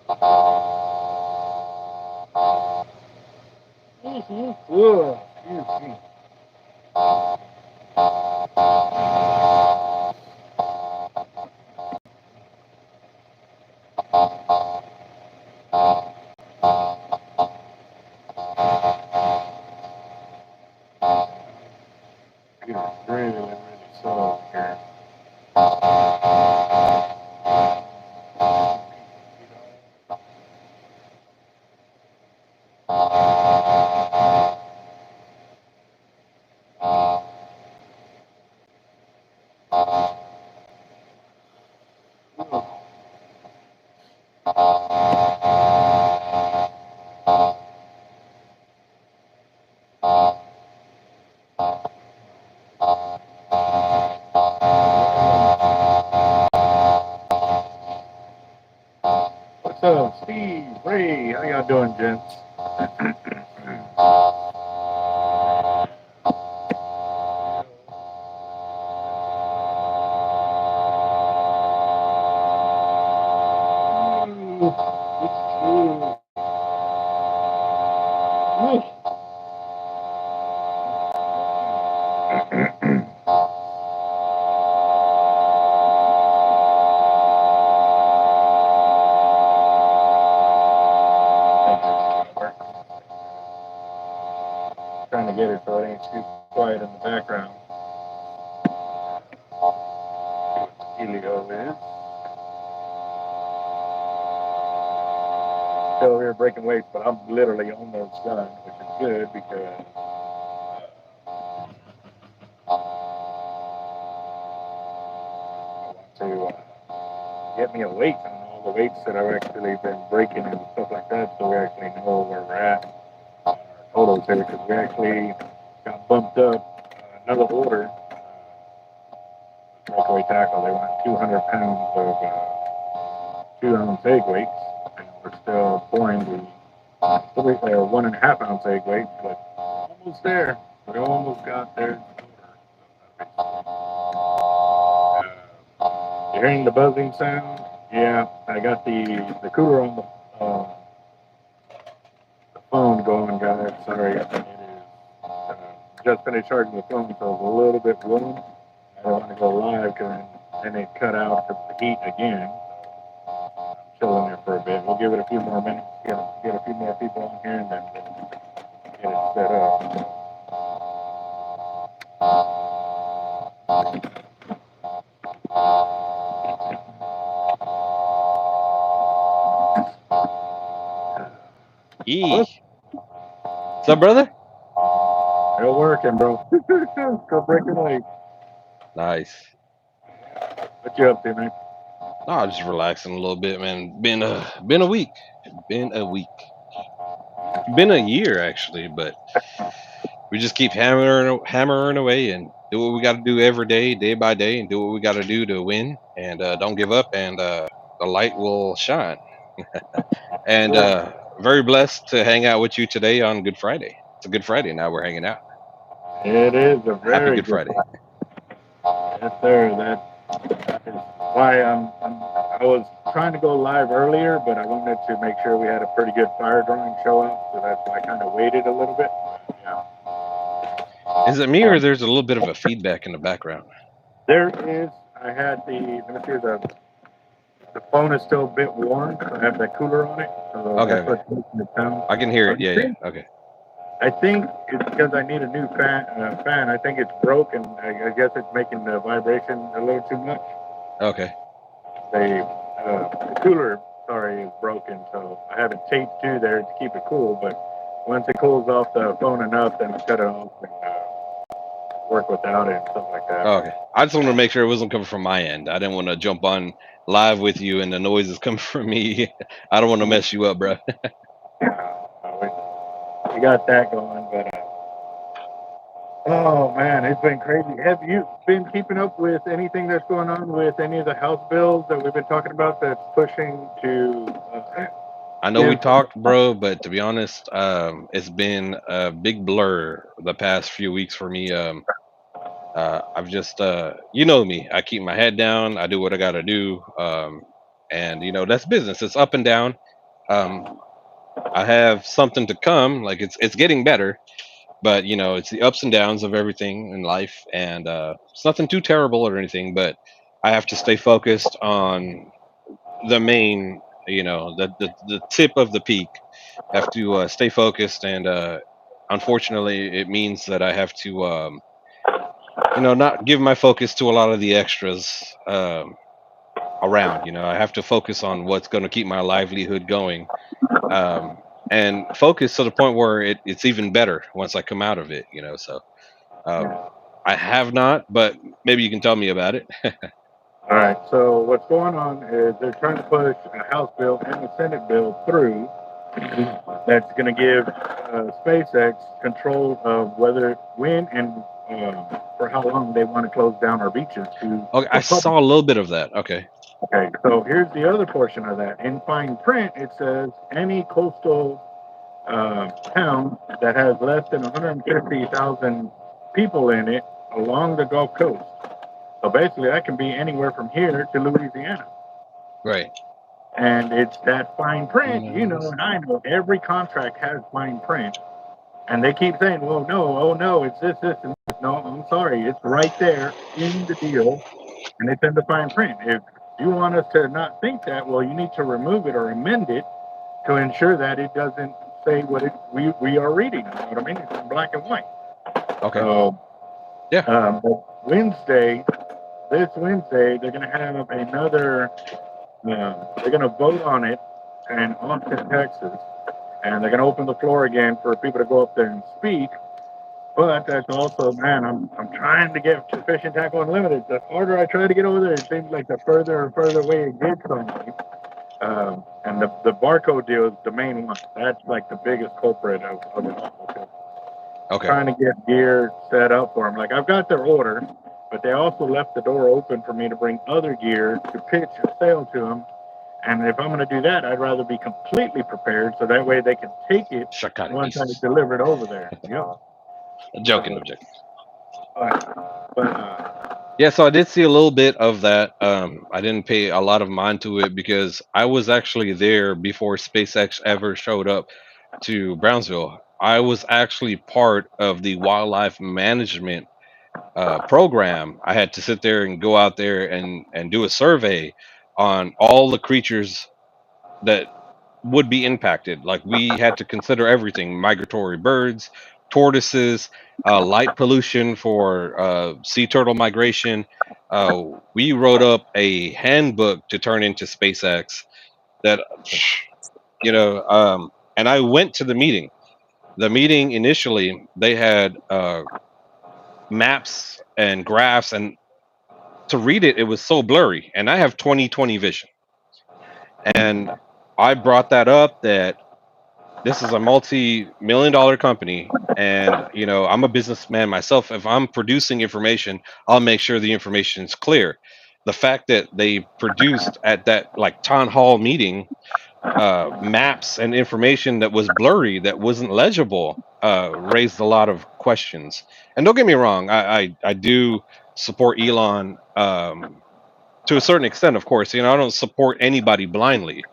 Whoa, excuse me. It's really, really slow here. What's up, Steve, Ray? How y'all doing, gents? Trying to get it so it ain't too quiet in the background. Helio is. Still here breaking weights, but I'm literally almost done, which is good because I want to get me a weight on all the weights that I've actually been breaking and stuff like that, so we actually know where we're at on our totals here, because we actually got bumped up another order. Breakaway tackle, they want 200 pounds of 2-ounce egg weights, and we're still pouring the 1.5 ounce egg weight, but almost there. We almost got there. You're hearing the buzzing sound? Yeah, I got the cooler on the phone going, guys. Sorry, it is just finished charging the phone, so it's a little bit warm. I don't want to go live because then it cut out because of the heat again. So I'm chilling there for a bit. We'll give it a few more minutes, get a few more people on here, and then we'll get it set up. What's up, brother? Still working, bro. Still breaking weight. Nice. What you up to, man? No, I'm just relaxing a little bit, man. Been a week. Been a week. Been a year actually, but we just keep hammering away and do what we got to do every day, day by day, and do what we got to do to win. And don't give up, and the light will shine. And very blessed to hang out with you today on Good Friday. It's a Good Friday now. We're hanging out. It is a Happy very Good good. Friday. Yes, sir. That is why I was trying to go live earlier, but I wanted to make sure we had a pretty good fire drawing show up, so that's why I kind of waited a little bit. Yeah. Is it me or there's a little bit of a feedback in the background? There is. I had let me see, the phone is still a bit warm, so I have that cooler on it, so Okay, that's what's making it sound. I can hear it. Yeah. Okay. I think it's because I need a new fan. I think it's broken. I guess it's making the vibration a little too much. Okay. The cooler, sorry, is broken, so I have it taped to there to keep it cool. But once it cools off the phone enough, then I cut it off and work without it and stuff like that. Oh, okay. I just wanted to make sure it wasn't coming from my end. I didn't want to jump on live with you and the noise is coming from me. I don't want to mess you up, bro. We got that going, but oh man, it's been crazy. Have you been keeping up with anything that's going on with any of the House bills that we've been talking about that's pushing to? I know we talked, bro, but to be honest, it's been a big blur the past few weeks for me. I've just, you know me, I keep my head down, I do what I got to do. And, that's business. It's up and down. I have something to come. Like it's getting better, but it's the ups and downs of everything in life, and it's nothing too terrible or anything. But I have to stay focused on the main, the tip of the peak. I have to stay focused, and unfortunately, it means that I have to, not give my focus to a lot of the extras around. I have to focus on what's going to keep my livelihood going, um, and focus to the point where it's even better once I come out of it. So um, Yeah. I have not, but maybe you can tell me about it. All right. So what's going on is they're trying to push a House bill and a Senate bill through that's going to give SpaceX control of whether, when, and for how long they want to close down our beaches to Okay, the I public. saw a little bit of that. Okay. Okay. So here's the other portion of that. In fine print, it says any coastal town that has less than 150,000 people in it along the Gulf Coast. So basically, that can be anywhere from here to Louisiana. Right. And it's that fine print, Nice. and I know every contract has fine print. And they keep saying, well, no, oh no, it's this, and this. No, I'm sorry. It's right there in the deal, and it's in the fine print. If you want us to not think that, well, you need to remove it or amend it to ensure that it doesn't say what we are reading. You know what I mean? It's in black and white. Okay. So, Yeah. but this Wednesday, they're going to have another, they're going to vote on it in Austin, Texas. And they're going to open the floor again for people to go up there and speak. But that's also, man, I'm trying to get to Fish and Tackle Unlimited. The harder I try to get over there, it seems like the further and further away it gets from me. And the barcode deal is the main one. That's like the biggest culprit of it all. Okay. Trying to get gear set up for them. Like I've got their order, but they also left the door open for me to bring other gear to pitch or sell to them. And if I'm going to do that, I'd rather be completely prepared so that way they can take it Sharkotic once I pieces. deliver it over there. Yep. I'm joking. I'm joking. But Yeah, so I did see a little bit of that. I didn't pay a lot of mind to it because I was actually there before SpaceX ever showed up to Brownsville. I was actually part of the wildlife management program. I had to sit there and go out there and do a survey on all the creatures that would be impacted. Like we had to consider everything: migratory birds, tortoises, light pollution for sea turtle migration. We wrote up a handbook to turn into SpaceX that, and I went to the meeting. The meeting initially, they had maps and graphs, and to read it, it was so blurry. And I have 20/20 vision. And I brought that up that this is a multi-million-dollar company, and I'm a businessman myself. If I'm producing information, I'll make sure the information is clear. The fact that they produced at that like town hall meeting maps and information that was blurry, that wasn't legible, raised a lot of questions. And don't get me wrong, I do support Elon, to a certain extent. Of course, I don't support anybody blindly.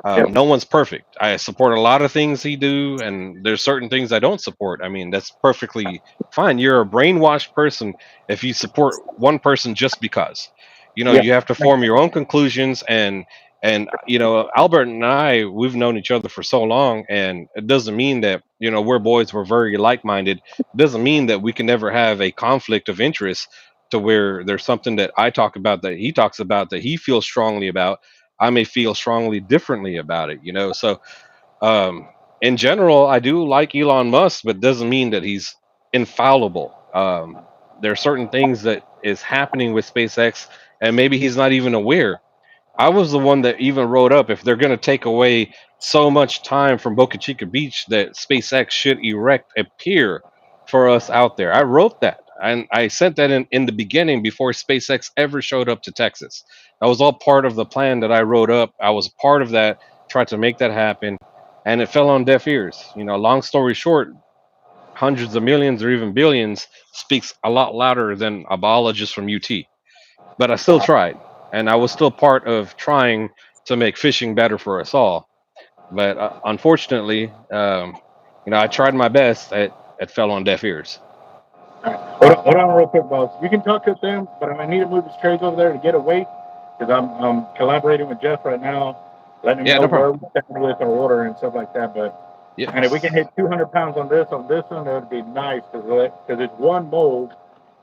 yep, No one's perfect. I support a lot of things he do, and there's certain things I don't support. I mean, that's perfectly fine. You're a brainwashed person if you support one person just because. yeah, You have to form your own conclusions, and Albert and I, we've known each other for so long, and it doesn't mean that we're boys. We're very like-minded. It doesn't mean that we can never have a conflict of interest to where there's something that I talk about that he talks about that he feels strongly about. I may feel strongly differently about it. So um, in general, I do like Elon Musk, but doesn't mean that he's infallible. There are certain things that is happening with SpaceX, and maybe he's not even aware. I was the one that even wrote up, if they're going to take away so much time from Boca Chica Beach, that SpaceX should erect a pier for us out there. I wrote that, and I sent that in the beginning before SpaceX ever showed up to Texas. That was all part of the plan that I wrote up. I was part of that, tried to make that happen, and it fell on deaf ears. Long story short, hundreds of millions or even billions speaks a lot louder than a biologist from UT. But I still tried, and I was still part of trying to make fishing better for us all. But unfortunately, I tried my best. It fell on deaf ears. All right. Hold on real quick, boss. You can talk to them, but I need to move his trays over there to get a weight because I'm collaborating with Jeff right now, letting him Yeah, know no where problem. we stand with our order and stuff like that. But and if we can Yes. hit 200 pounds on this one, that would be nice because it's one mold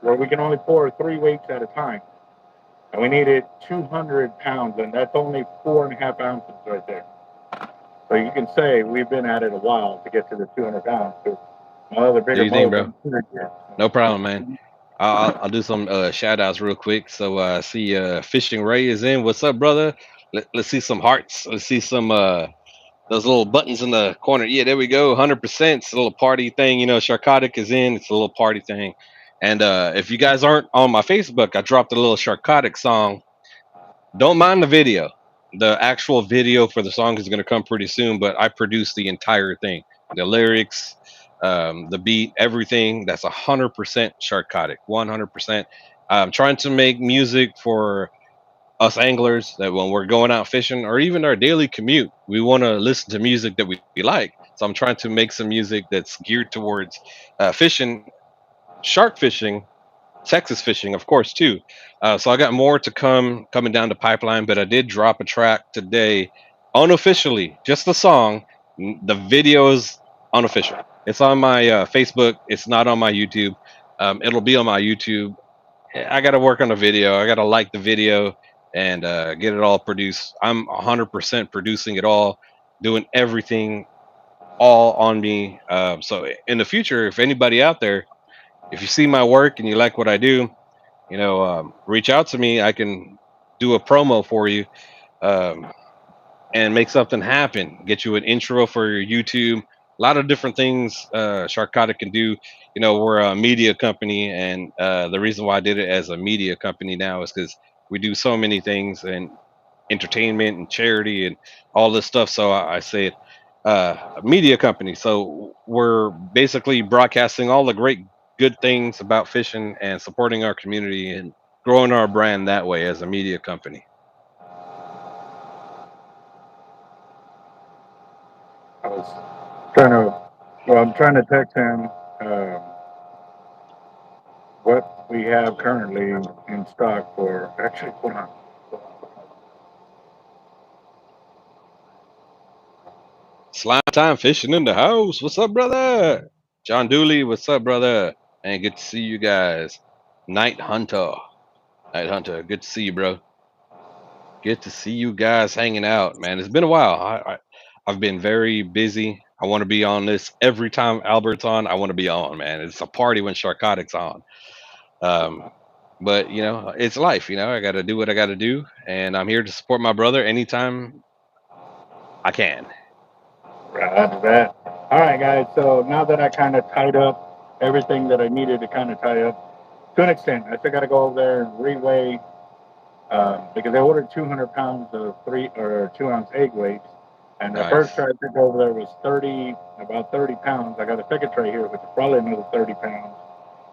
where we can only pour 3 weights at a time, and we needed 200 pounds, and that's only 4.5 ounces right there. So you can say we've been at it a while to get to the 200 pounds. Because my other Do bigger you think, molds bro? aren't here yet. No problem, man. I'll do some shout outs real quick. So I see Fishing Ray is in. What's up, brother? Let's see some hearts. Let's see some those little buttons in the corner. Yeah, there we go. 100%. It's a little party thing. Sharkotic is in. It's a little party thing. And if you guys aren't on my Facebook, I dropped a little Sharkotic song. Don't mind the video. The actual video for the song is going to come pretty soon, but I produced the entire thing. The lyrics, the beat, everything. That's 100% Sharkotic. 100%. I'm trying to make music for us anglers that when we're going out fishing or even our daily commute, we want to listen to music that we like. So I'm trying to make some music that's geared towards fishing, shark fishing, Texas fishing, of course, too. So I got more to coming down the pipeline, but I did drop a track today, unofficially, just the song. The video is unofficial. It's on my Facebook. It's not on my YouTube. It'll be on my YouTube. I got to work on the video. I got to like the video and get it all produced. I'm 100% producing it all, doing everything all on me. So in the future, if anybody out there, if you see my work and you like what I do, reach out to me. I can do a promo for you um, and make something happen. Get you an intro for your YouTube. A lot of different things Sharkotic can do. We're a media company, and the reason why I did it as a media company now is because we do so many things and entertainment and charity and all this stuff. So I say it, a media company. So we're basically broadcasting all the great good things about fishing and supporting our community and growing our brand that way as a media company. I was trying to, well, I'm trying to text him um, what we have currently in stock for. Actually, hold on. Slime time fishing in the house. What's up, brother? John Dooley, what's up, brother? And good to see you guys. Night Hunter. Night Hunter, good to see you, bro. Good to see you guys hanging out, man. It's been a while. I've been very busy. I want to be on this every time Albert's on. I want to be on, man. It's a party when Sharkotic's on. Um, but it's life. I got to do what I got to do, and I'm here to support my brother anytime I can. Roger that. All right, guys. So now that I kind of tied up everything that I needed to kind of tie up to an extent, I still got to go over there and reweigh because I ordered 200 pounds of 2 ounce egg weights. And the first Nice. tray I took over there was about 30 pounds. I got a second tray here, which is probably another 30 pounds.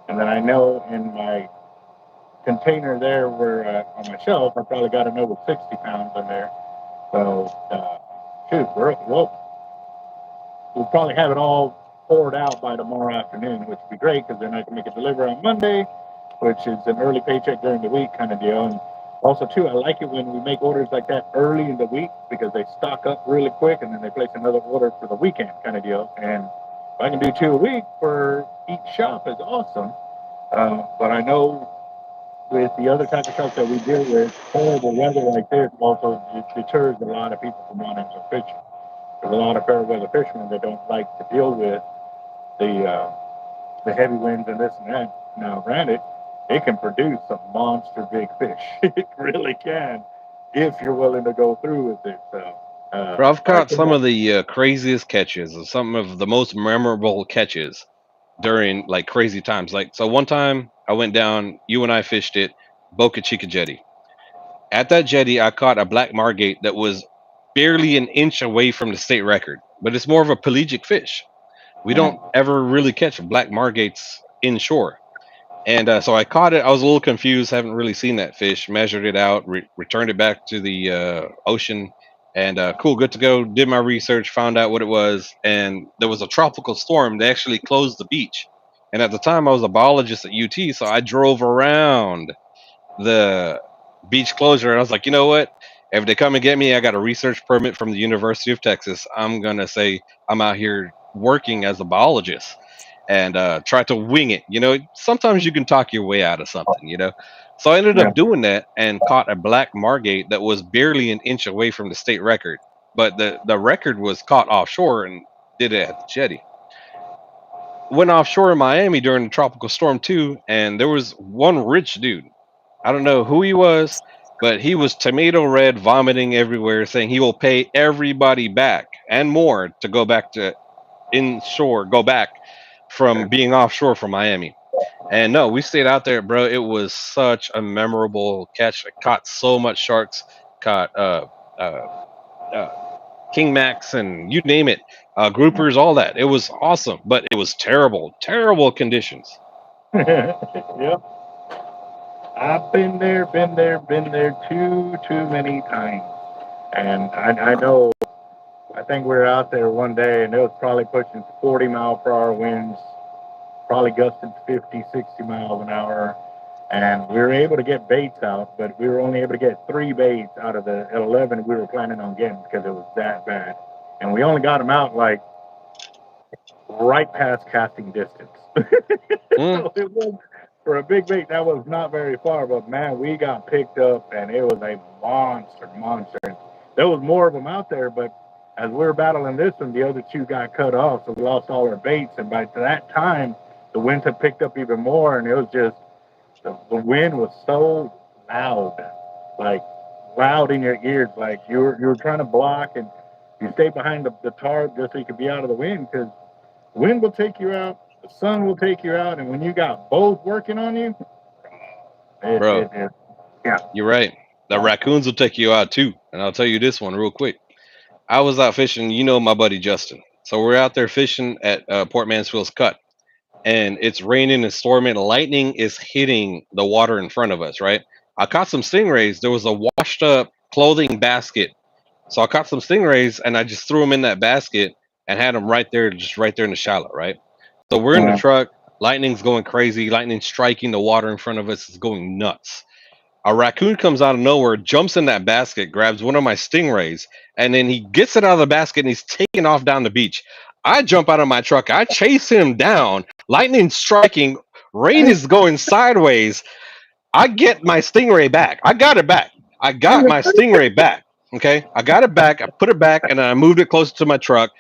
And then I know in my container there where on my shelf, I probably got another 60 pounds in there. So, shoot, we'll probably have it all poured out by tomorrow afternoon, which would be great because then I can make a delivery on Monday, which is an early paycheck during the week kind of deal. And also, too, I like it when we make orders like that early in the week because they stock up really quick and then they place another order for the weekend kind of deal. And if I can do 2 a week for each shop, is awesome. But I know with the other type of shops that we deal with, horrible weather like this also deters a lot of people from wanting to fish. There's a lot of fair weather fishermen that don't like to deal with the heavy winds and this and that. Now, granted, it can produce some monster big fish. It really can, if you're willing to go through with it. So, Bro, I've I caught think some that, of the craziest catches, and some of the most memorable catches during like crazy times. Like, so one time I went down, you and I fished it, Boca Chica Jetty. At that jetty, I caught a black margate that was barely an inch away from the state record, but it's more of a pelagic fish. We don't ever really catch black margates inshore. And so I caught it. I was a little confused, haven't really seen that fish, measured it out, returned it back to the ocean. And cool, good to go. Did my research, found out what it was, and there was a tropical storm. They actually closed the beach. And at the time, I was a biologist at UT, so I drove around the beach closure, and I was like, you know what? If they come and get me, I got a research permit from the University of Texas. I'm gonna say I'm out here working as a biologist and try to wing it. You know, sometimes you can talk your way out of something. You know, so I ended Yeah. up doing that and caught a black margate that was barely an inch away from the state record, but the record was caught offshore and did it at the jetty. Went offshore in Miami during the tropical storm too, and there was one rich dude. I don't know who he was, but he was tomato red, vomiting everywhere, saying he will pay everybody back and more to go back to inshore, go back from being offshore from Miami. And no, we stayed out there, bro. It was such a memorable catch. I caught so much sharks, caught uh, uh, King Max and you name it, groupers, all that. It was awesome, but it was terrible, terrible conditions. Yep. I've been there, been there too many times. And I know, I think we were out there one day and it was probably pushing 40-mile-per-hour winds, probably gusted 50, 60 miles an hour. And we were able to get baits out, but we were only able to get 3 baits out of the 11 we were planning on getting because it was that bad. And we only got them out like right past casting distance. Mm, So it was, for a big bait, that was not very far, but man, we got picked up and it was a monster. And there was more of them out there, but as we were battling this one, the other 2 got cut off, so we lost all our baits. And by that time, the winds had picked up even more, and it was just the wind was so loud, like loud in your ears, like you were trying to block and you stay behind the tarp just so you could be out of the wind because wind will take you out, the sun will take you out, and when you got both working on you, bro, yeah. you're right. The raccoons will take you out too. And I'll tell you this one real quick. I was out fishing, you know, my buddy Justin. So we're out there fishing at Port Mansfield's Cut, and it's raining and storming. Lightning is hitting the water in front of us, right? I caught some stingrays. There was a washed up clothing basket. So I caught some stingrays and I just threw them in that basket and had them right there, just right there in the shallow, right? So we're in the truck. Lightning's going crazy. Lightning striking the water in front of us is going nuts. A raccoon comes out of nowhere, jumps in that basket, grabs one of my stingrays, and then he gets it out of the basket and he's taking off down the beach. I jump out of my truck. I chase him down. Lightning striking. Rain is going sideways. I get my stingray back. I got it back. I got my stingray back. Okay. I got it back. I put it back and I moved it closer to my truck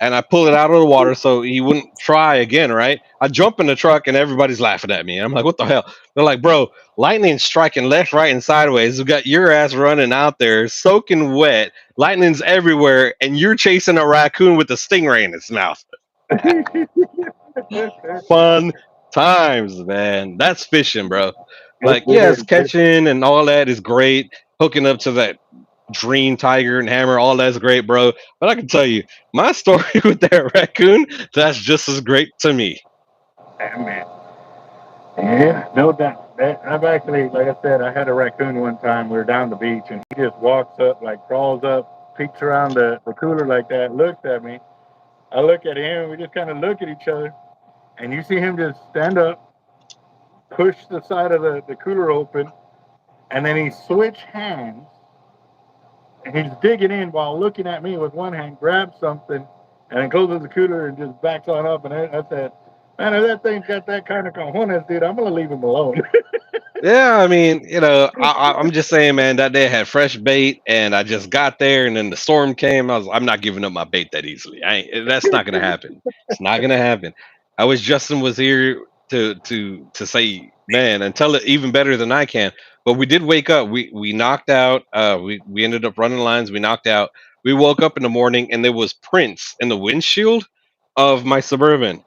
and I pulled it out of the water so he wouldn't try again. Right. I jump in the truck and everybody's laughing at me. I'm like, what the hell? They're like, bro, lightning striking left, right, and sideways. We got your ass running out there, soaking wet. Lightning's everywhere. And you're chasing a raccoon with a stingray in its mouth. Fun times, man. That's fishing, bro. Like, yes, catching and all that is great. Hooking up to that dream tiger and hammer, all that's great, bro. But I can tell you, my story with that raccoon, that's just as great to me. Man. Yeah, no doubt. I've actually, like I said, I had a raccoon one time. We were down the beach, and he just walks up, like crawls up, peeks around the cooler like that, looks at me. I look at him, and we just kind of look at each other. And you see him just stand up, push the side of the cooler open, and then he switch hands, and he's digging in while looking at me with one hand, grabs something, and then closes the cooler and just backs on up. And I said, man, if that thing's got that kind of cojones, dude, I'm going to leave him alone. Yeah, I mean, you know, I'm just saying, man, that day I had fresh bait and I just got there and then the storm came. I'm not giving up my bait that easily. That's not gonna happen. It's not gonna happen. I wish Justin was here to say, man, and tell it even better than I can. But we did wake up. We knocked out. We ended up running lines. We knocked out. We woke up in the morning and there was prints in the windshield of my Suburban.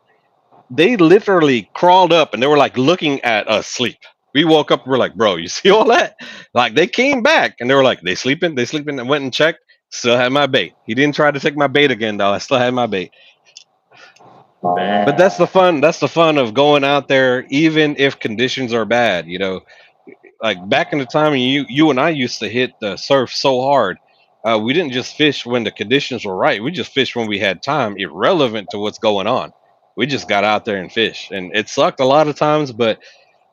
They literally crawled up and they were like looking at us sleep. We woke up, we're like, bro, you see all that? Like they came back and they were like, they sleeping. I went and checked, still had my bait. He didn't try to take my bait again, though. I still had my bait. But that's the fun. That's the fun of going out there, even if conditions are bad. You know, like back in the time, you and I used to hit the surf so hard. We didn't just fish when the conditions were right. We just fished when we had time, irrelevant to what's going on. We just got out there and fish, and it sucked a lot of times, but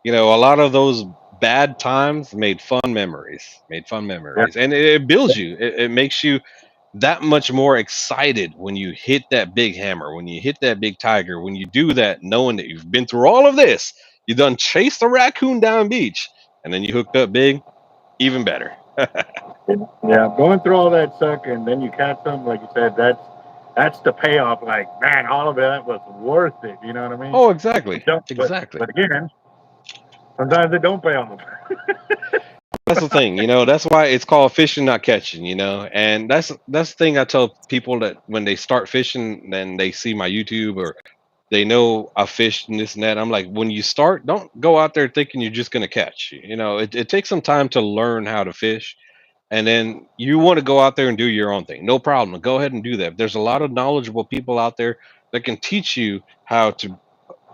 a lot of those bad times made fun memories, Yeah. and it builds you. It makes you that much more excited when you hit that big hammer, when you hit that big tiger, when you do that, knowing that you've been through all of this. You done chased a raccoon down beach, and then you hooked up big, even better. Yeah, going through all that suck and then you catch them, like you said, that's the payoff. Like, man, all of that was worth it. You know what I mean? Oh, exactly, Don't, exactly. but again, sometimes it don't pay off. That's the thing, that's why it's called fishing, not catching, and that's the thing I tell people that when they start fishing, then they see my YouTube or they know I fished and this and that. I'm like, when you start, don't go out there thinking you're just gonna catch. It takes some time to learn how to fish, and then you want to go out there and do your own thing. No problem. Go ahead and do that. There's a lot of knowledgeable people out there that can teach you how to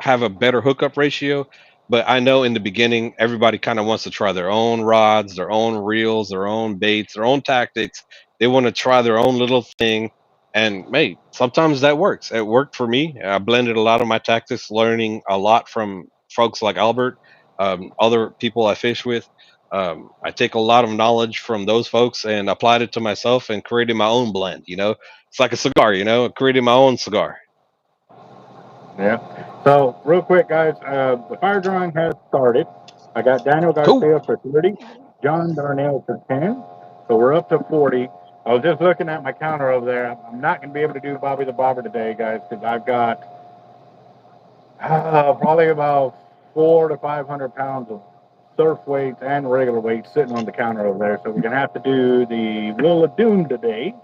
have a better hookup ratio. But I know in the beginning, everybody kind of wants to try their own rods, their own reels, their own baits, their own tactics. They want to try their own little thing. And mate, sometimes that works. It worked for me. I blended a lot of my tactics, learning a lot from folks like Albert, other people I fish with. I take a lot of knowledge from those folks and applied it to myself and created my own blend. It's like a cigar. Created my own cigar. Yeah. So real quick, guys, the fire drawing has started. I got Daniel Cool. Garcia for 30, John Darnell for 10. So we're up to 40. I was just looking at my counter over there. I'm not going to be able to do Bobby the Bobber today, guys, because I've got probably about 400 to 500 pounds of surf weights and regular weights sitting on the counter over there. So we're going to have to do the Will of Doom today.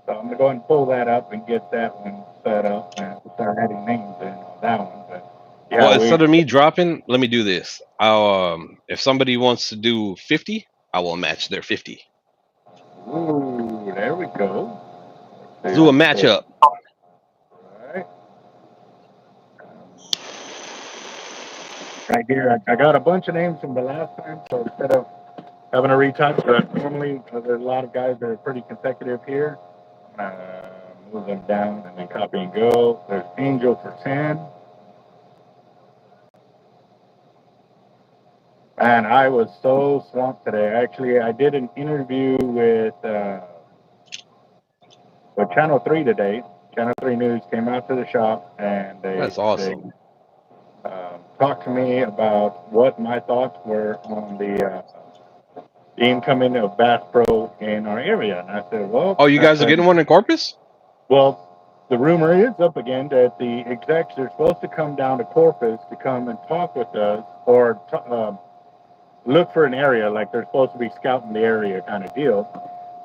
So I'm going to go ahead and pull that up and get that one set up and start adding names in on that one. But Well, yeah, instead of me dropping, let me do this. If somebody wants to do 50, I will match their 50. ooh, there we go. Let's do a Let's see. matchup. All right. Right here, I got a bunch of names from the last time, so instead of having a retouch, but normally there's a lot of guys that are pretty consecutive here. Move them down and then copy and go. There's Angel for 10. And I was so swamped today. Actually, I did an interview with Channel 3 today. Channel 3 News came out to the shop and That's they awesome. talked to me about what my thoughts were on the incoming of Bass Pro in our area. And I said, well, Oh, you guys are getting one in Corpus? well, the rumor is up again that the execs are supposed to come down to Corpus to come and talk with us or look for an area, like they're supposed to be scouting the area kind of deal.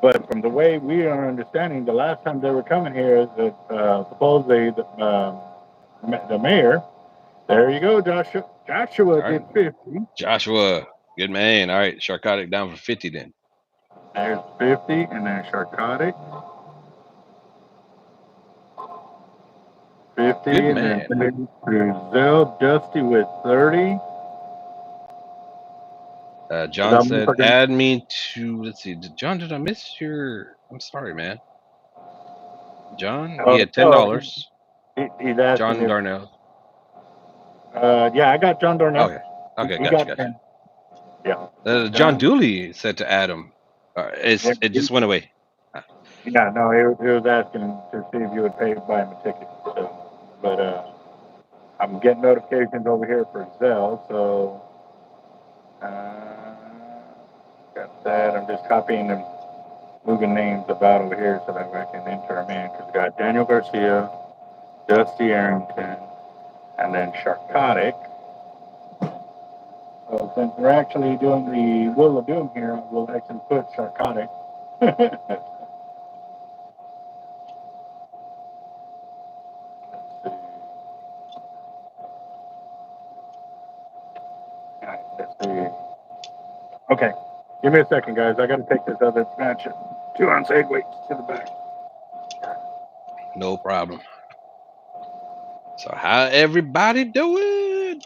But from the way we are understanding, the last time they were coming here, that supposedly the mayor, there you go, Joshua. Joshua All right. did 50. Joshua, good man. All right, Sharkotic down for 50 then. There's 50, and then Sharkotic, 50, Good and then man. Zell Dusty with 30. John said, add me to, let's see, John, did I miss your, I'm sorry, man. John, he had $10. He's asking John if, Darnell. yeah, I got John Darnell. Okay. Okay, He gotcha, got gotcha. 10. Yeah. John Dooley said to add him. Yeah, It just went away. yeah, no, he was asking to see if you would pay to buy him a ticket. So, but I'm getting notifications over here for Zell, so got that. I'm just copying and moving names about over here so that I can enter them in. Because we got Daniel Garcia, Dusty Arrington, and then Sharkotic. So since we're actually doing the Will of Doom here, we'll actually put Sharkotic. Let's see. Okay, give me a second, guys. I got to take this other match 2 ounce egg weight to the back. No problem. So how everybody doing?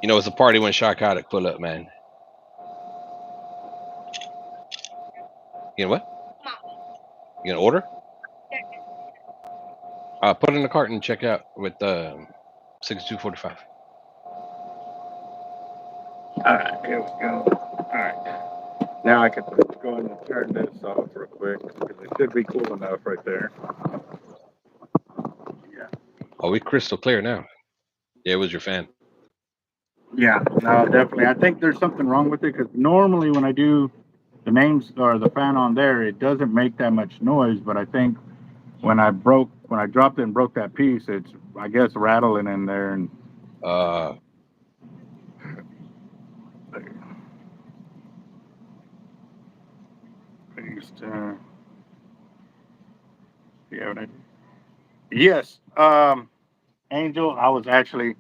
It's a party when Sharkotic pull up, man. You know what? You gonna order? Put it in the cart and check out with 6245. Alright, here we go. Alright. Now I can go and turn this off real quick because it should be cool enough right there. Yeah. Oh, we crystal clear now. Yeah, it was your fan. Yeah, no, definitely. I think there's something wrong with it because normally when I do the names or the fan on there, it doesn't make that much noise. But I think when I dropped it and broke that piece, it's, I guess, rattling in there. And Uh, paste, yeah, yes, Angel, I was actually,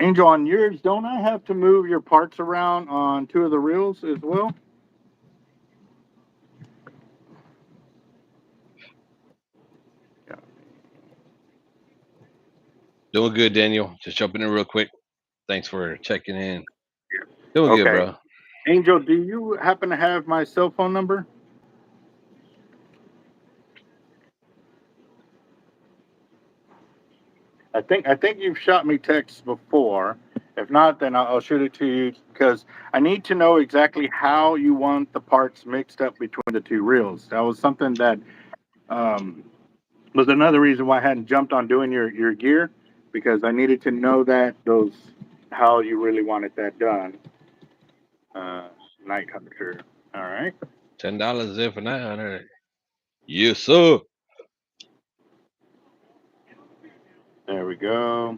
Angel, on yours, don't I have to move your parts around on two of the reels as well? Yeah. doing good, Daniel. Just jumping in real quick. Thanks for checking in. Doing good, Okay. bro. Angel, do you happen to have my cell phone number? I think you've shot me texts before. If not, then I'll shoot it to you because I need to know exactly how you want the parts mixed up between the two reels. That was something that um, was another reason why I hadn't jumped on doing your gear because I needed to know that those how you really wanted that done. Uh, Night Hunter. All right. $10 there for 900. Yes, sir. There we go.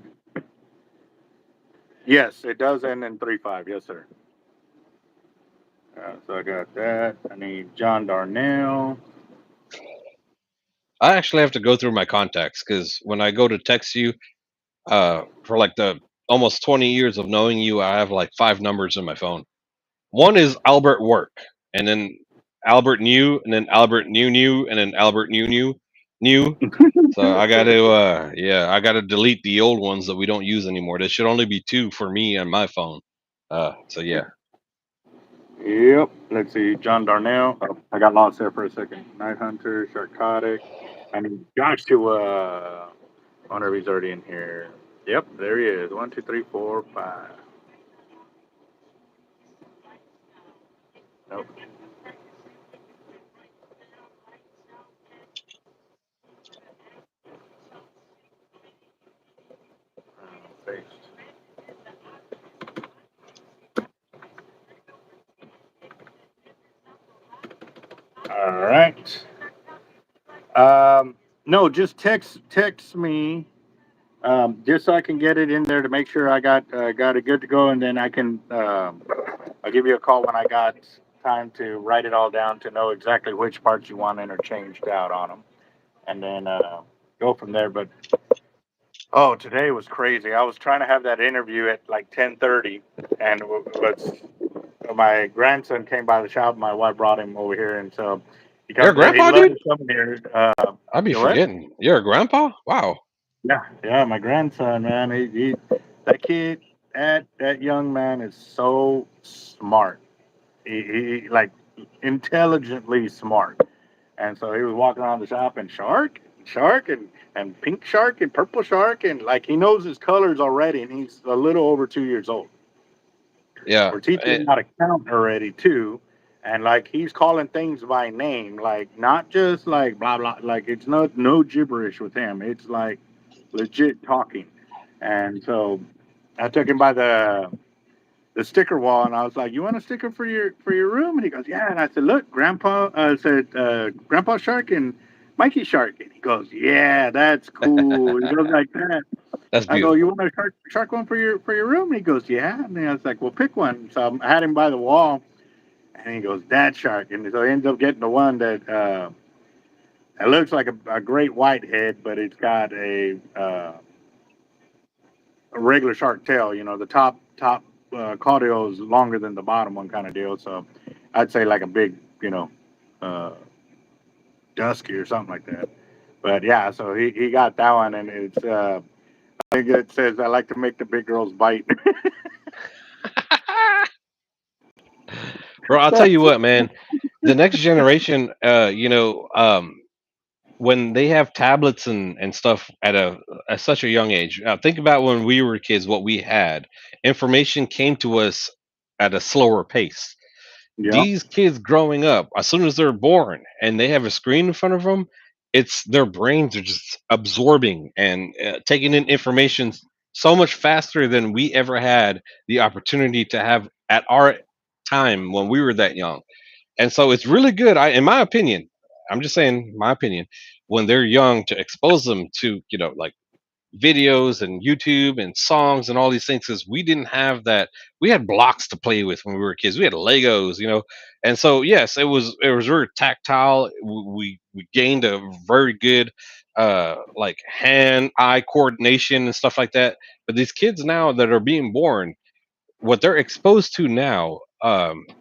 Yes, it does end in 3.5. Yes, sir. So I got that. I need John Darnell. I actually have to go through my contacts because when I go to text you, for like the almost 20 years of knowing you, I have like 5 numbers in my phone. One is Albert Work, and then Albert New, and then Albert New, and then Albert New. So I got to, yeah, I got to delete the old ones that we don't use anymore. There should only be 2 for me and my phone. So yeah, Yep. Let's see. John Darnell. Oh, I got lost there for a second. Night Hunter, Sharkotic. I need Josh to. I wonder if he's already in here. Yep, there he is. One, two, three, four, five. Nope. Paste. All right. No, just text me. Just so I can get it in there to make sure I got it good to go, and then I can I'll give you a call when I got time to write it all down to know exactly which parts you want interchanged out on them, and then go from there. But oh, today was crazy. I was trying to have that interview at like 10:30, and what's my grandson came by the shop. My wife brought him over here, and so he you're a comes in. He grandpa, loves dude. coming here. I'd be You know what? forgetting. You're a grandpa. Wow. Yeah, yeah, my grandson, man. He that kid, that young man is so smart. He like intelligently smart. And so he was walking around the shop and shark, and pink shark, and purple shark, and like he knows his colors already. And he's a little over 2 years old. Yeah. We're teaching him how to count already too. And like he's calling things by name, like not just like blah blah. Like it's not no gibberish with him. It's like legit talking. And so I took him by the sticker wall, and I was like, "You want a sticker for your room?" And he goes, "Yeah." And I said, "Look, Grandpa." I said, "Grandpa Shark and Mikey Shark." And he goes, "Yeah, that's cool." He goes like that. That's I go, "You beautiful. want a shark one for your room?" And he goes, "Yeah." And I was like, "Well, pick one." So I had him by the wall, and he goes, "That shark." And so he ends up getting the one that it looks like a great whitehead, but it's got a regular shark tail. You know, the top caudal is longer than the bottom one, kind of deal. So I'd say like a big, uh, dusky or something like that. But yeah, so he got that one, and it's I think it says I like to make the big girls bite. Bro, I'll tell you what, man. The next generation, when they have tablets and stuff at such a young age. Now think about when we were kids, what we had. Information came to us at a slower pace. Yeah. These kids growing up, as soon as they're born and they have a screen in front of them, it's their brains are just absorbing and taking in information so much faster than we ever had the opportunity to have at our time when we were that young. And so it's really good, in my opinion, I'm just saying my opinion, when they're young to expose them to, like videos and YouTube and songs and all these things because we didn't have that. We had blocks to play with when we were kids. We had Legos. And so yes, it was very tactile. We gained a very good like hand-eye coordination and stuff like that. But these kids now that are being born, what they're exposed to now,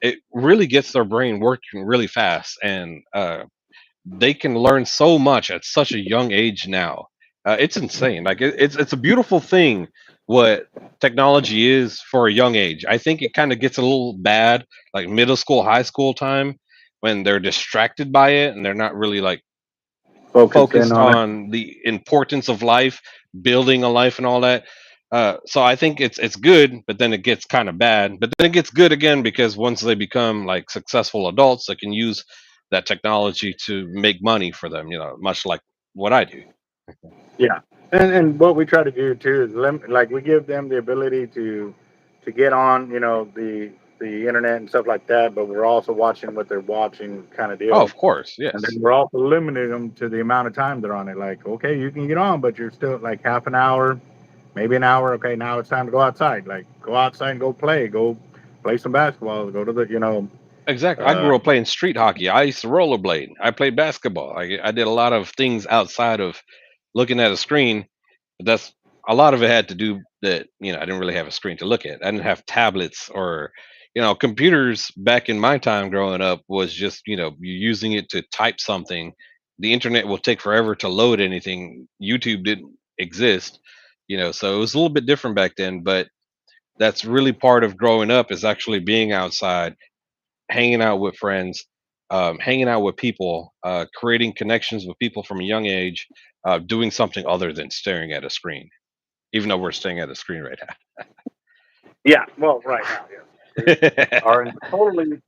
it really gets their brain working really fast, and they can learn so much at such a young age now. It's insane. Like it's a beautiful thing what technology is for a young age. I think it kind of gets a little bad like middle school, high school time when they're distracted by it and they're not really like Focus in focused on it. on the importance of life, building a life, and all that. So I think it's good, but then it gets kind of bad. But then it gets good again because once they become like successful adults, they can use that technology to make money for them. Much like what I do. Yeah, and what we try to do too is like we give them the ability to get on, the internet and stuff like that, but we're also watching what they're watching, kind of Oh, deal. of course, And then yes, we're also limiting them to the amount of time they're on it. Like, okay, you can get on, but you're still like half an hour, maybe an hour. Okay, now it's time to go outside. Like, go outside and go play some basketball, go to exactly. I uh, grew up playing street hockey. I used to rollerblade. I played basketball. I did a lot of things outside of looking at a screen. But that's a lot of it had to do that, I didn't really have a screen to look at. I didn't have tablets or, computers back in my time growing up was just, you using it to type something. The internet will take forever to load anything. YouTube didn't exist, so it was a little bit different back then. But that's really part of growing up is actually being outside, hanging out with friends, hanging out with people, creating connections with people from a young age, doing something other than staring at a screen, even though we're staring at a screen right yeah. Well, right now, yes, we now. are in a totally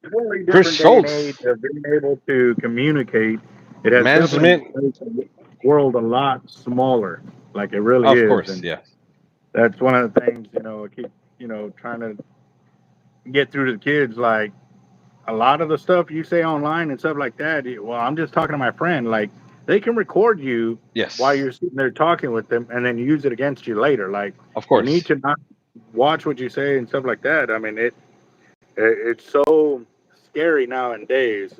Chris different day and age Schultz, of being able to communicate. It has definitely management, made the world a lot smaller, like it really of is, course, and yes, that's one of the things I keep trying to get through to the kids. Like a lot of the stuff you say online and stuff like that. Well, I'm just talking to my friend. Like they can record you while yes, you're sitting there talking with them, and then use it against you later. Like of you need course. to not watch what you say and stuff like that. I mean, it's so scary nowadays.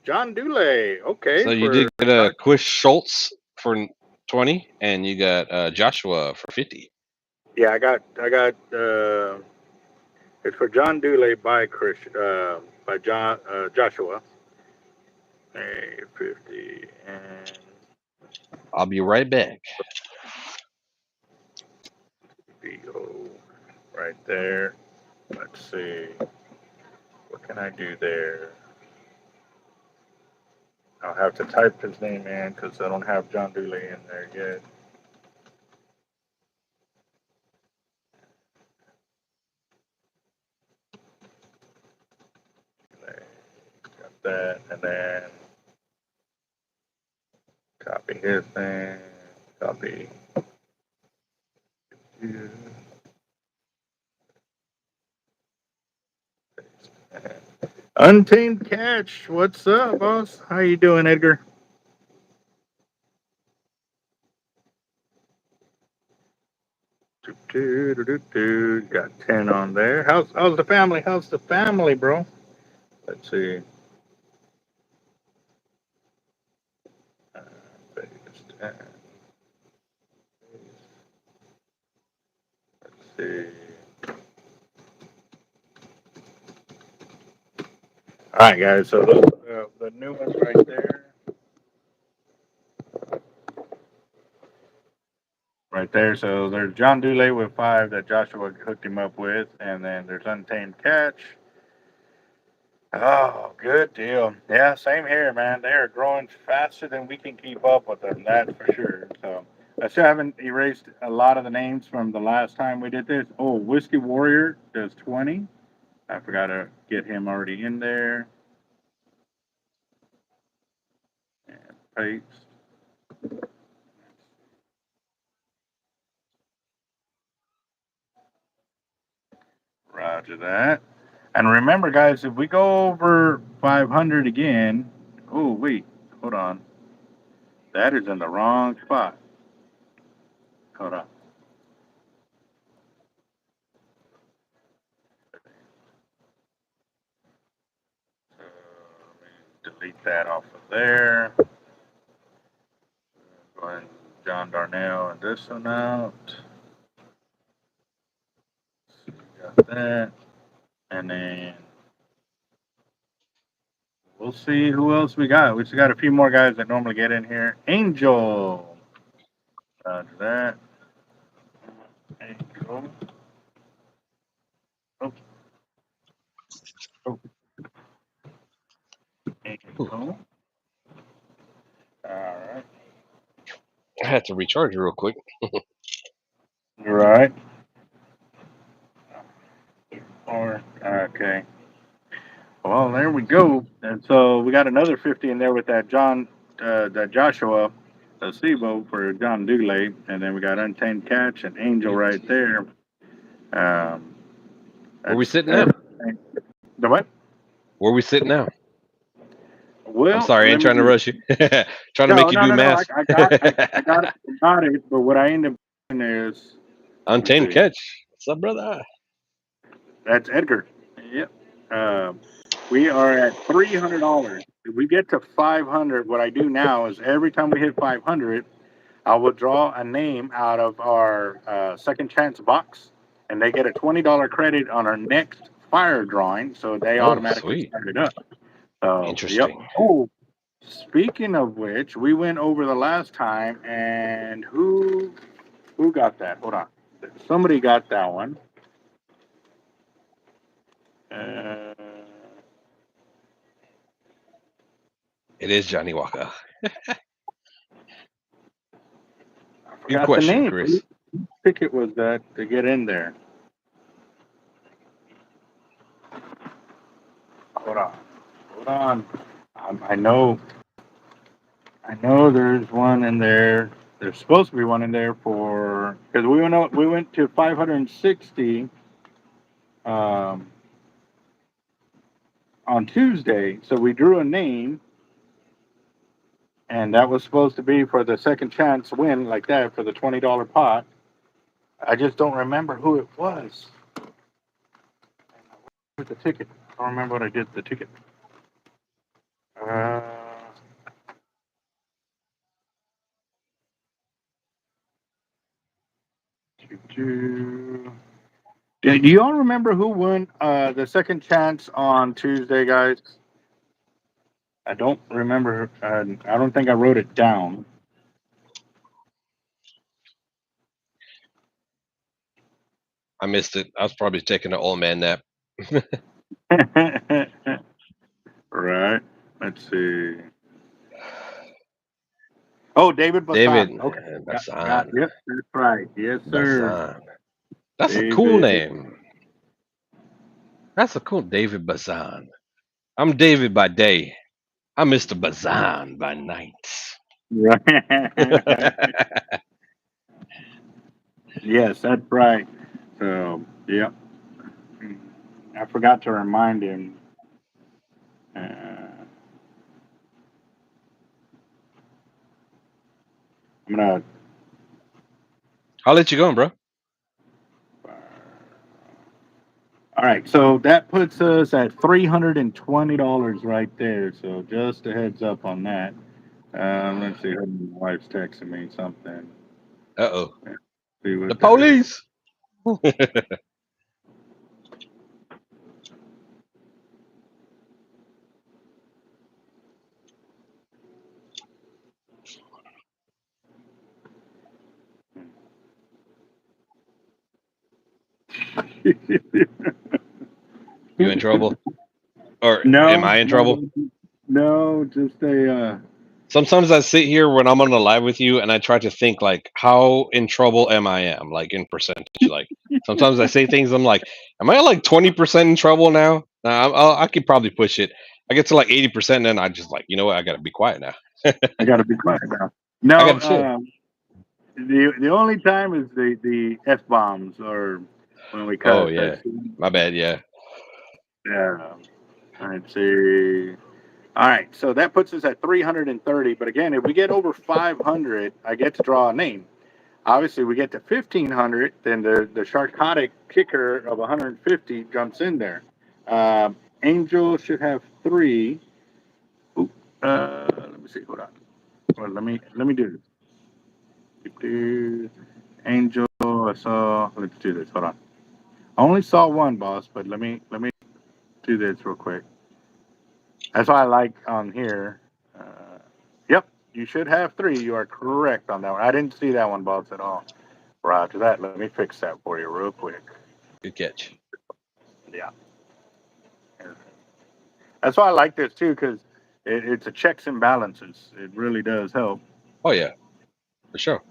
John Dule, okay, So you for did get a Chris Schultz for 20, and you got Joshua for 50. yeah, I got it's for John Dule by John Joshua. 50 and I'll be right back. BO right there. Let's see. What can I do there? I'll have to type his name in because I don't have John Dooley in there yet. Got that, and then copy his thing. Copy. Untamed Catch. What's up, boss? How you doing, Edgar? Got 10 on there. How's the family? How's the family, bro? Let's see. Uh, let's see. All right, guys. So the new ones right there. Right there. So there's John Dule with 5 that Joshua hooked him up with, and then there's Untamed Catch. Oh, good deal. Yeah, same here, man. They are growing faster than we can keep up with them. That's for sure. So I still haven't erased a lot of the names from the last time we did this. Oh, Whiskey Warrior does 20. I forgot to get him already in there. And paste. Roger that. And remember, guys, if we go over 500 again, oh, wait, hold on. That is in the wrong spot. Hold on. So let me delete that off of there. Go ahead and John Darnell and this one out. Got that. And then we'll see who else we got. We just got a few more guys that normally get in here. Angel. Roger that. Angel. Oh, oh. Ooh, Angel. All right. I had to recharge it real quick. You're right. Or okay. Well, there we go. And so we got another 50 in there with that that Joshua, Sebo for John Dooley, and then we got Untamed Catch and Angel right there. Um, Where we that's sitting now? everything. The what? Where we sitting now? I'm Well, sorry, I let ain't me trying to get. rush you. Trying to make No, you no, do no, no. math. I got it. But what I end up doing is, let me Untamed see. catch. What's up, brother? That's Edgar. Yep. We are at $300. If we get to 500, what I do now is every time we hit 500, I will draw a name out of our second chance box, and they get a $20 credit on our next fire drawing, so they Oh, automatically sweet. start it up. So, yep. Interesting. Oh, speaking of which, we went over the last time, and who got that? Hold on, somebody got that one. Uh, It is Johnny Walker. I Good forgot the question, name. Whose Chris. ticket was that to get in there? Hold on, hold on. I know there's one in there. There's supposed to be one in there for because we went to 560 um, on Tuesday, so we drew a name, and that was supposed to be for the second chance win like that for the $20 pot. I just don't remember who it was. With the ticket, I don't remember what I did with the ticket. Uh, do you all remember who won the second chance on Tuesday, guys? I don't remember. I don't think I wrote it down. I missed it. I was probably taking an old man nap. Right. Let's see. Oh, David David Bassan. Okay. Got Bassan. yep, that's right. Yes, sir. Bassan. That's a cool David. name. That's a cool David Bazan. I'm David by day. I'm Mr. Bazan by night. Right. Yes, that's right. So, yep. I forgot to remind him. I'm gonna. I'll let you go, bro. All right, so that puts us at $320 right there. So just a heads up on that. Let's see. My wife's texting me something. Uh oh. See The what that is. police. You in trouble? Or am No, I in trouble? no, just a. Sometimes I sit here when I'm on the live with you and I try to think like, how in trouble am I like in percentage? Like sometimes I say things I'm like, am I like 20% in trouble now? I could probably push it. I get to like 80%, then I just like, you know what? I gotta be quiet now. I got to be quiet now. I No, gotta chill. the only time is the f bombs or when we Oh cuss. yeah, my bad. Yeah. Yeah. Let's see. All right, so that puts us at 330. But again, if we get over 500, I get to draw a name. Obviously, we get to 1500, then the Sharkotic kicker of 150 jumps in there. Angel should have three. Oop, let me see. Hold on. Well, let me do this. Angel, I saw. Let's do this. Hold on. I only saw one, boss, but let me do this real quick. That's why I like on here. Yep, you should have three. You are correct on that one. I didn't see that one, boss, at all. Roger that. Let me fix that for you real quick. Good catch. Yeah. That's why I like this too, because it's a checks and balances. It really does help. Oh yeah, for sure.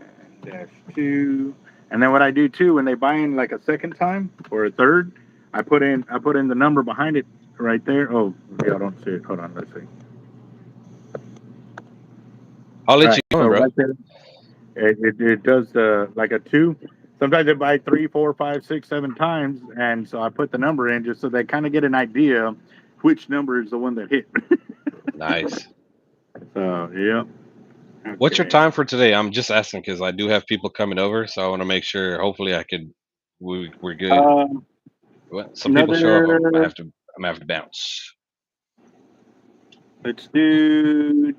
And dash two. And then what I do too, when they buy in like a second time or a third, I put in the number behind it right there. Oh, yeah, I don't see it. Hold on, let's see. I'll All let you right, go, so bro. right there, it does like a two. Sometimes they buy three, four, five, six, seven times, and so I put the number in just so they kind of get an idea which number is the one that hit. Nice. So, yep. What's your Okay. time for today? I'm just asking because I do have people coming over, so I want to make sure. Hopefully, I could. We're good. Um, Well, some people show up. I another. have to. I'm gonna have to bounce. Let's do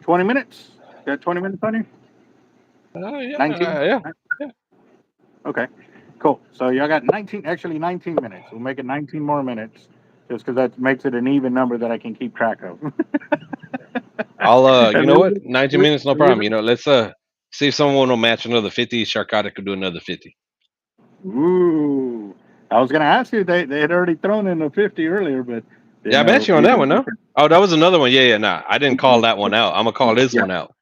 20 minutes. Got 20 minutes on you? Oh yeah, 19? yeah, yeah. Okay, cool. So y'all got 19, actually 19 minutes. We'll make it 19 more minutes just because that makes it an even number that I can keep track of. I'll. You And know leave what? it, 90 minutes, no leave problem. it. Let's see if someone will match another 50. Sharkotic could do another 50. Ooh. I was going to ask you, they had already thrown in a 50 earlier, but, Yeah, I bet you on you that didn't. one. No. Oh, that was another one. Yeah, yeah. Nah, I didn't call that one out. I'm gonna call this Yeah, one out.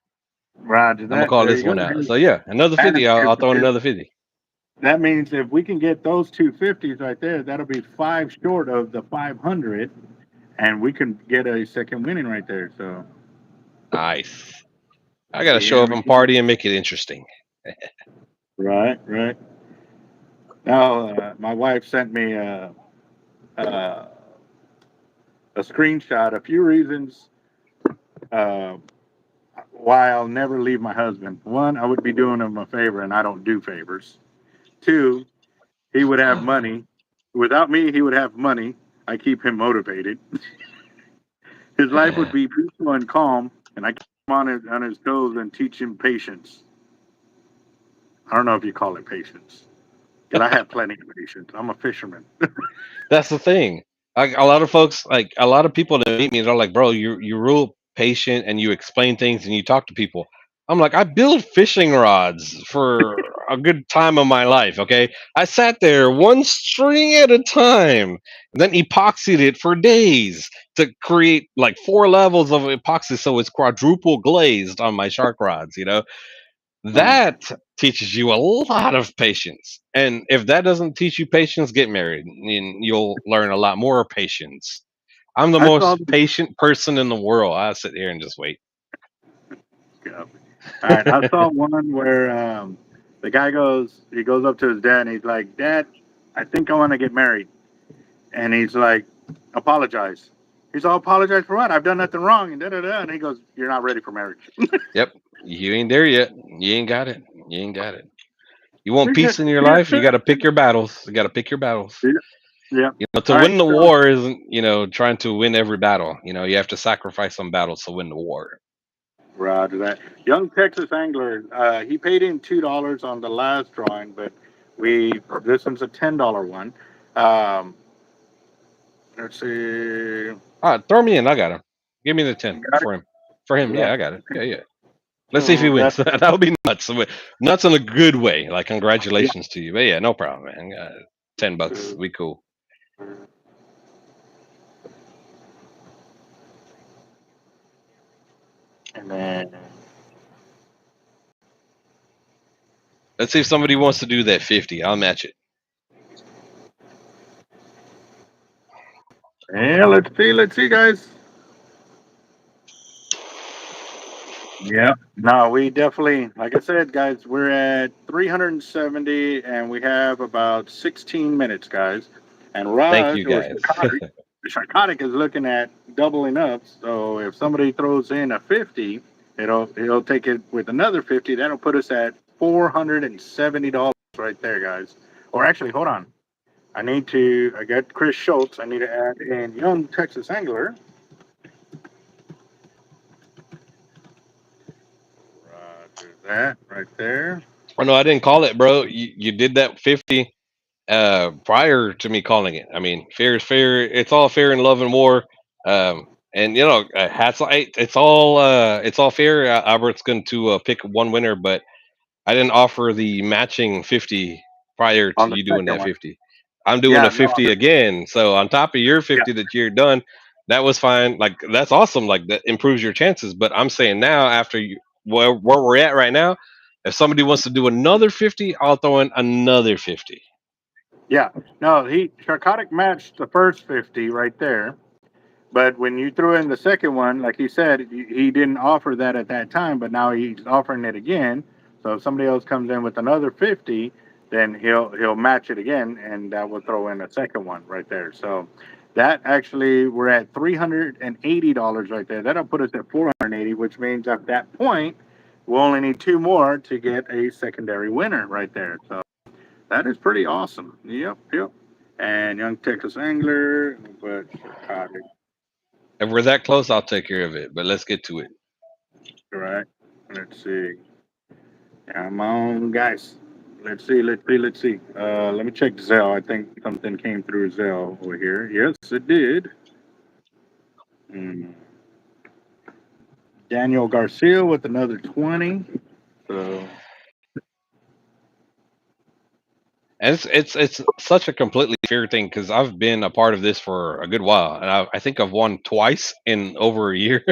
roger I'm gonna that. call There this you go. one out. So yeah, another And 50. I'll throw in another 50. that means if we can get those two 50s right there, that'll be five short of the 500, and we can get a second winning right there. So, Nice. I gotta show yeah, up and party and make it interesting. right, right. Now, my wife sent me a, a screenshot, a few reasons uh, why I'll never leave my husband. One, I would be doing him a favor, and I don't do favors. Two, he would have money. Without me, he would have money. I keep him motivated. His life would be peaceful and calm, and I keep him on his toes and teach him patience. I don't know if you call it patience, because I have plenty of patience. I'm a fisherman. That's the thing. Like a lot of folks, like a lot of people that meet me, they're like, "Bro, you're real patient and you explain things and you talk to people." I'm like, I build fishing rods for a good time of my life. Okay, I sat there one string at a time, and then epoxied it for days to create like 4 levels of epoxy, so it's quadruple glazed on my shark rods. Uh, That teaches you a lot of patience. And if that doesn't teach you patience, get married and you'll learn a lot more patience. I'm the I saw most the. patient person in the world. I sit here and just wait. All right, I saw one where the guy he goes up to his dad and he's like, "Dad, I think I want to get married," and he's like, "Apologize." He's all, "Apologize for what? I've done nothing wrong," and da da da. And he goes, "You're not ready for marriage." Yep. You ain't there yet. You ain't got it. You ain't got it. You want Yeah, peace in your life? You got to pick your battles. You got to pick your battles. yeah. To All right, win the so war isn't, trying to win every battle. You have to sacrifice some battles to win the war. Roger that. Young Texas angler. He paid in $2 on the last drawing, but this one's a $10 one. Um, let's see. All right, throw me in. I got him. Give me the 10 Got it. for him. For him, Yeah. yeah, I got it. Yeah, yeah. Let's see if he wins. That's That would be nuts. Nuts in a good way. Like yeah, congratulations to you. But yeah, no problem, man. $10. We cool. and then Let's see if somebody wants to do that 50. I'll match it. yeah, let's see, guys. Yeah. No, we definitely, like I said, guys, we're at 370 and we have about 16 minutes, guys. And Thank Raj you or guys. Sharkotic is looking at doubling up. So if somebody throws in a 50, he'll take it with another 50. That'll put us at $470 right there, guys. Or actually, hold on. I got Chris Schultz. I need to add in Young Texas Angler. Roger that right there. Oh no, I didn't call it, bro. You did that 50 prior to me calling it. I mean, fair is fair. It's all fair in love and war. And you know, it's all fair. Albert's going to pick one winner, but I didn't offer the matching 50 prior On to the you doing second that one. 50. I'm doing Yeah, a no, 50 again. So on top of your yeah, 50 that you're done, that was fine. Like that's awesome. Like that improves your chances. But I'm saying now after you where we're at right now, if somebody wants to do another 50, I'll throw in another 50. yeah. No, he Sharkotic matched the first 50 right there. But when you threw in the second one, like he said, he didn't offer that at that time, but now he's offering it again. So if somebody else comes in with another 50, then he'll match it again, and that will throw in a second one right there. So that actually we're at $380 right there. That'll put us at 480, which means at that point we'll only need two more to get a secondary winner right there. So that is pretty awesome. Yep, yep. And Young Texas Angler, but Sharkotic. If we're that close, I'll take care of it. But let's get to it. Right. Let's see. Come on, guys. Let's see. Let me check Zell. I think something came through Zell over here. Yes, it did. Hmm. Daniel Garcia with another 20. So, And it's such a completely fair thing because I've been a part of this for a good while, and I think I've won twice in over a year.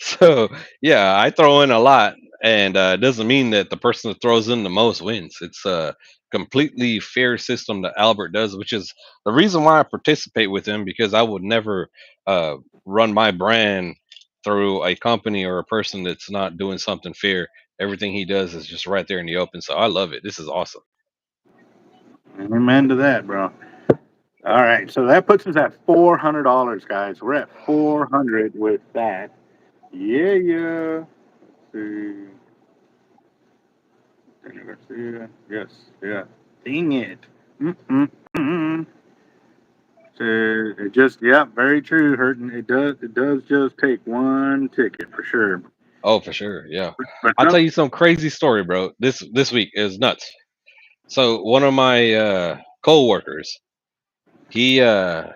So yeah, I throw in a lot, and it doesn't mean that the person that throws in the most wins. It's a completely fair system that Albert does, which is the reason why I participate with him because I would never uh, run my brand through a company or a person that's not doing something fair. Everything he does is just right there in the open. So I love it. This is awesome. amen to that, bro. All right. So that puts us at $400, guys. We're at 400 with that. Yeah, yeah. Let's see. Daniel Garcia. Yes, yeah. Dang it. Mm-mm-mm. So it just, yeah, very true, Hurton. It does just take one ticket for sure. Oh, for sure. Yeah. But I'll tell some, you some crazy story, bro. This week is nuts. So one of my co-workers, he uh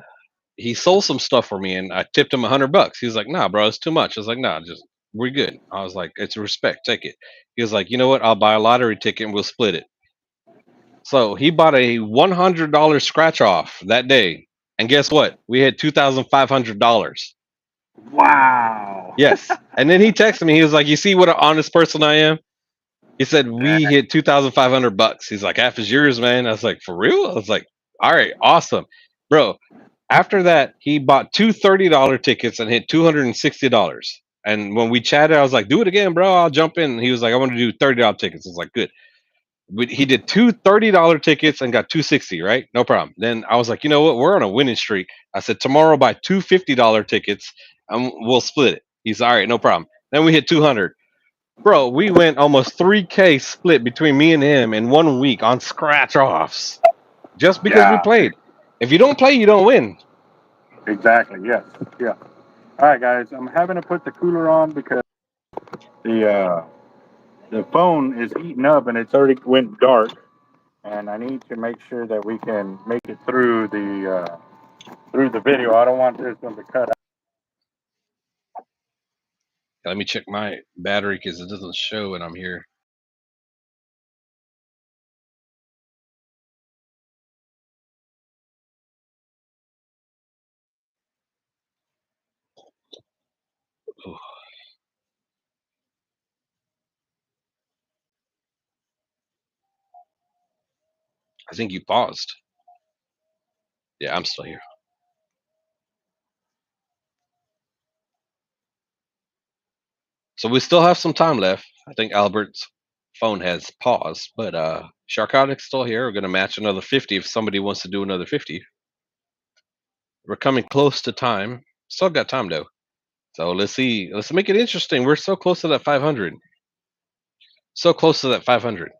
he sold some stuff for me and I tipped him $100. He was like, "Nah, bro, it's too much." I was like, "Nah, just we're good." I was like, "It's respect, take it." He was like, "You know what? I'll buy a lottery ticket and we'll split it." So he bought a $100 scratch off that day. And guess what? We had $2,500. wow. Yes. And then he texted me. He was like, "You see what an honest person I am?" He said we hit $2,500. He's like, "Half is yours, man." I was like, "For real?" I was like, "All right, awesome, bro." After that, he bought two $30 tickets and hit $260. And when we chatted, I was like, "Do it again, bro. I'll jump in." He was like, "I want to do $30 tickets." I was like, "Good." But he did two $30 tickets and got 260, right? No problem. Then I was like, "You know what? We're on a winning streak." I said, "Tomorrow buy two $50 tickets and we'll split it." He's all right, no problem. Then we hit 200. Bro, we went almost 3K split between me and him in 1 week on scratch offs just because we Yeah, played. If you don't play, you don't win. exactly. Yes. Yeah. All right, guys. I'm having to put the cooler on because the uh, the phone is heating up and it's already went dark, and I need to make sure that we can make it through the video. I don't want this one to cut out. Let me check my battery because it doesn't show when I'm here. Ooh, I think you paused. Yeah, I'm still here. So we still have some time left. I think Albert's phone has paused, but Sharkotic's still here. We're gonna match another 50 if somebody wants to do another 50. We're coming close to time. Still got time though. So let's see. Let's make it interesting. We're so close to that 500. So close to that 500.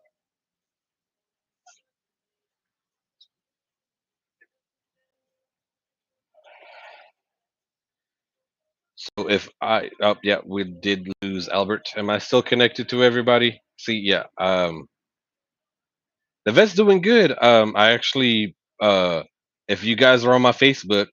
So if I oh yeah, we did lose Albert. Am I still connected to everybody? See, yeah. The vet's doing good. I actually if you guys are on my Facebook,